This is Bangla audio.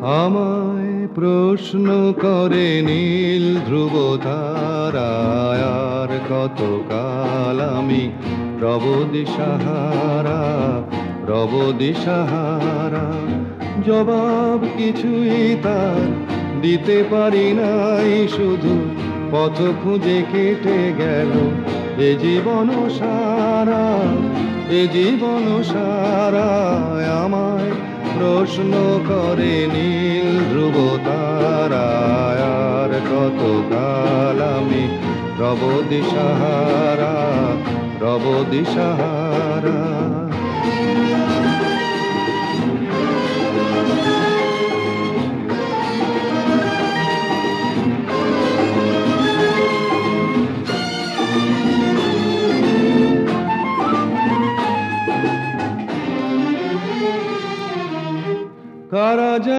আমায় প্রশ্ন করে নীল ধ্রুব তারায়, আর কত কাল আমি রব দিশাহারা, রব দিশাহারা। জবাব কিছুই তার দিতে পারি নাই, শুধু পথ খুঁজে কেটে গেল এ জীবন সারা, এ জীবন সারা। আমায় প্রশ্ন করে নীল ধ্রুব তারায়, আর কত কাল আমি রব দিশাহারা, রব দিশাহারা।